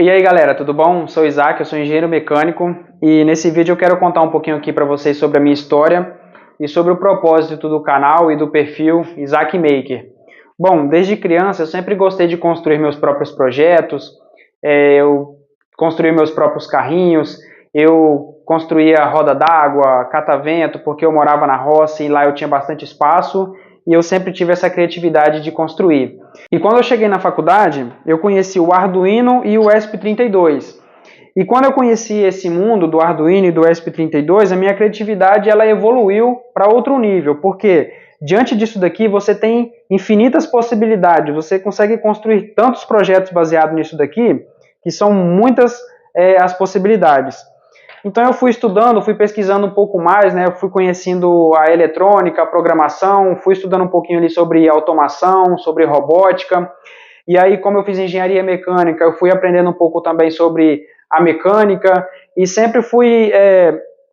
E aí galera, tudo bom? Sou o Isaac, eu sou engenheiro mecânico e nesse vídeo eu quero contar um pouquinho aqui para vocês sobre a minha história e sobre o propósito do canal e do perfil Isaac Maker. Bom, desde criança eu sempre gostei de construir meus próprios projetos, eu construí meus próprios carrinhos, eu construía roda d'água, catavento, porque eu morava na roça e lá eu tinha bastante espaço e eu sempre tive essa criatividade de construir. E quando eu cheguei na faculdade, eu conheci o Arduino e o ESP32. E quando eu conheci esse mundo do Arduino e do ESP32, a minha criatividade ela evoluiu para outro nível, porque diante disso daqui você tem infinitas possibilidades, você consegue construir tantos projetos baseados nisso daqui, que são muitas as possibilidades. Então eu fui estudando, fui pesquisando um pouco mais, né? Eu fui conhecendo a eletrônica, a programação, fui estudando um pouquinho ali sobre automação, sobre robótica. E aí, como eu fiz engenharia mecânica, eu fui aprendendo um pouco também sobre a mecânica e sempre fui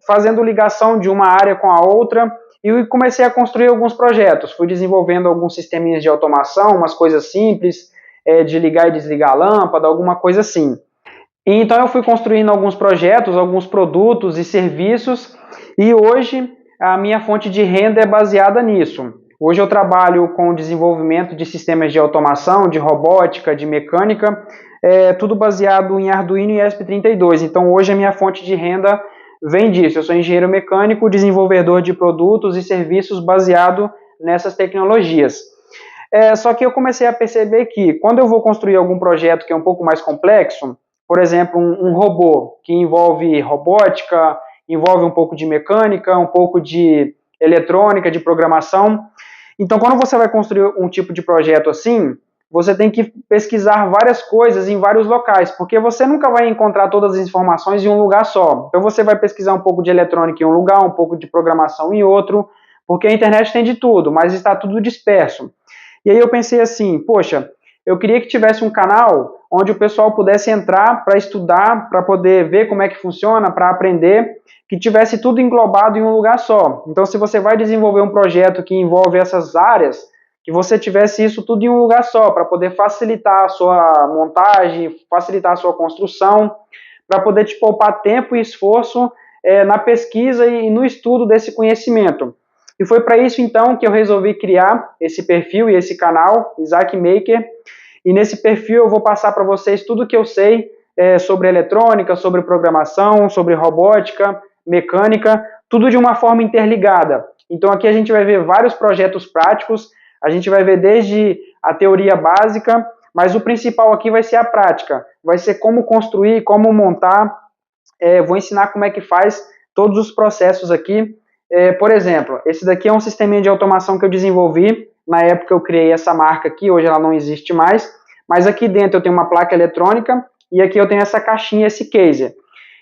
fazendo ligação de uma área com a outra e comecei a construir alguns projetos. Fui desenvolvendo alguns sisteminhas de automação, umas coisas simples, de ligar e desligar a lâmpada, alguma coisa assim. E então eu fui construindo alguns projetos, alguns produtos e serviços e hoje a minha fonte de renda é baseada nisso. Hoje eu trabalho com o desenvolvimento de sistemas de automação, de robótica, de mecânica, tudo baseado em Arduino e ESP32. Então hoje a minha fonte de renda vem disso. Eu sou engenheiro mecânico, desenvolvedor de produtos e serviços baseado nessas tecnologias. Só que eu comecei a perceber que quando eu vou construir algum projeto que é um pouco mais complexo, por exemplo, um robô que envolve robótica, envolve um pouco de mecânica, um pouco de eletrônica, de programação. Então, quando você vai construir um tipo de projeto assim, você tem que pesquisar várias coisas em vários locais, porque você nunca vai encontrar todas as informações em um lugar só. Então, você vai pesquisar um pouco de eletrônica em um lugar, um pouco de programação em outro, porque a internet tem de tudo, mas está tudo disperso. E aí eu pensei assim, poxa, eu queria que tivesse um canal onde o pessoal pudesse entrar para estudar, para poder ver como é que funciona, para aprender, que tivesse tudo englobado em um lugar só. Então, se você vai desenvolver um projeto que envolve essas áreas, que você tivesse isso tudo em um lugar só, para poder facilitar a sua montagem, facilitar a sua construção, para poder te poupar tempo e esforço na pesquisa e no estudo desse conhecimento. E foi para isso, então, que eu resolvi criar esse perfil e esse canal, Isaac Maker. E nesse perfil eu vou passar para vocês tudo que eu sei sobre eletrônica, sobre programação, sobre robótica, mecânica, tudo de uma forma interligada. Então aqui a gente vai ver vários projetos práticos, a gente vai ver desde a teoria básica, mas o principal aqui vai ser a prática. Vai ser como construir, como montar, vou ensinar como é que faz todos os processos aqui. Por exemplo, esse daqui é um sisteminha de automação que eu desenvolvi. Na época eu criei essa marca aqui, hoje ela não existe mais, mas aqui dentro eu tenho uma placa eletrônica e aqui eu tenho essa caixinha, esse case.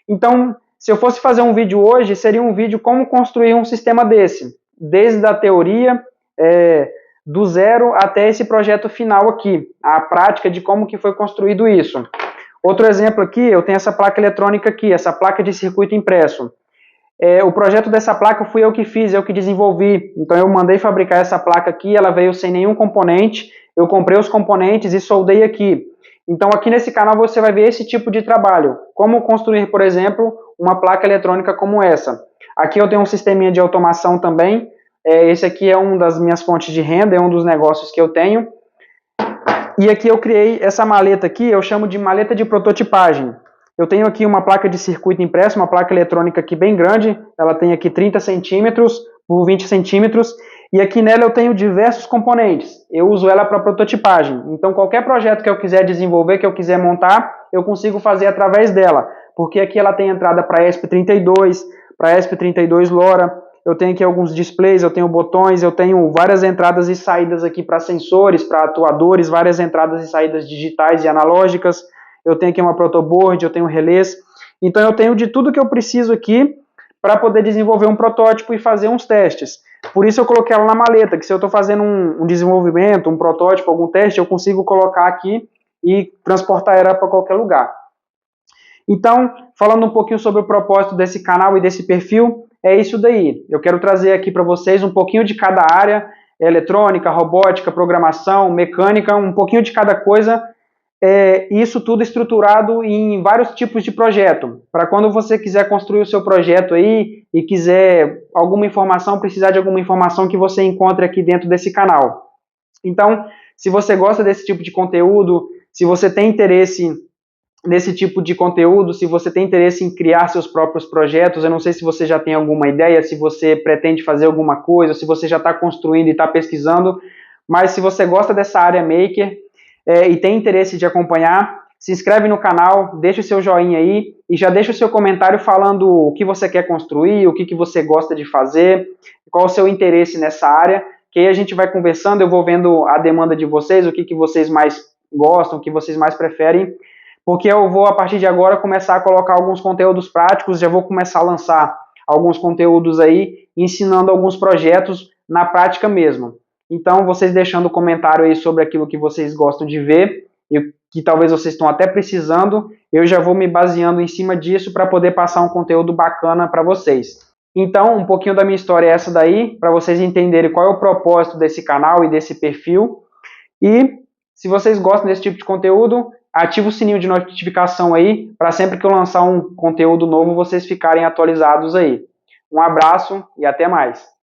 Então, se eu fosse fazer um vídeo hoje, seria um vídeo como construir um sistema desse, desde a teoria, do zero até esse projeto final aqui, a prática de como que foi construído isso. Outro exemplo aqui, eu tenho essa placa eletrônica aqui, essa placa de circuito impresso. O projeto dessa placa fui eu que fiz, eu que desenvolvi. Então eu mandei fabricar essa placa aqui, ela veio sem nenhum componente, eu comprei os componentes e soldei aqui. Então aqui nesse canal você vai ver esse tipo de trabalho. Como construir, por exemplo, uma placa eletrônica como essa. Aqui eu tenho um sisteminha de automação também. Esse aqui é uma das minhas fontes de renda, é um dos negócios que eu tenho. E aqui eu criei essa maleta aqui, eu chamo de maleta de prototipagem. Eu tenho aqui uma placa de circuito impresso, uma placa eletrônica aqui bem grande, ela tem aqui 30 centímetros por 20 centímetros, e aqui nela eu tenho diversos componentes. Eu uso ela para prototipagem. Então qualquer projeto que eu quiser desenvolver, que eu quiser montar, eu consigo fazer através dela, porque aqui ela tem entrada para ESP32, para ESP32 LoRa, eu tenho aqui alguns displays, eu tenho botões, eu tenho várias entradas e saídas aqui para sensores, para atuadores, várias entradas e saídas digitais e analógicas. Eu tenho aqui uma protoboard, eu tenho relés. Então eu tenho de tudo que eu preciso aqui para poder desenvolver um protótipo e fazer uns testes. Por isso eu coloquei ela na maleta, que se eu estou fazendo um desenvolvimento, um protótipo, algum teste, eu consigo colocar aqui e transportar ela para qualquer lugar. Então, falando um pouquinho sobre o propósito desse canal e desse perfil, é isso daí. Eu quero trazer aqui para vocês um pouquinho de cada área, eletrônica, robótica, programação, mecânica, um pouquinho de cada coisa, isso tudo estruturado em vários tipos de projeto, para quando você quiser construir o seu projeto aí e quiser alguma informação, precisar de alguma informação que você encontre aqui dentro desse canal. Então, se você gosta desse tipo de conteúdo, se você tem interesse nesse tipo de conteúdo, se você tem interesse em criar seus próprios projetos, eu não sei se você já tem alguma ideia, se você pretende fazer alguma coisa, se você já está construindo e está pesquisando, mas se você gosta dessa área maker e tem interesse de acompanhar, se inscreve no canal, deixa o seu joinha aí e já deixa o seu comentário falando o que você quer construir, o que você gosta de fazer, qual o seu interesse nessa área, que aí a gente vai conversando, eu vou vendo a demanda de vocês, o que vocês mais gostam, o que vocês mais preferem, porque eu vou, a partir de agora, começar a colocar alguns conteúdos práticos, já vou começar a lançar alguns conteúdos aí, ensinando alguns projetos na prática mesmo. Então, vocês deixando comentário aí sobre aquilo que vocês gostam de ver, e que talvez vocês estão até precisando, eu já vou me baseando em cima disso para poder passar um conteúdo bacana para vocês. Então, um pouquinho da minha história é essa daí, para vocês entenderem qual é o propósito desse canal e desse perfil. E se vocês gostam desse tipo de conteúdo, ativa o sininho de notificação aí, para sempre que eu lançar um conteúdo novo, vocês ficarem atualizados aí. Um abraço e até mais.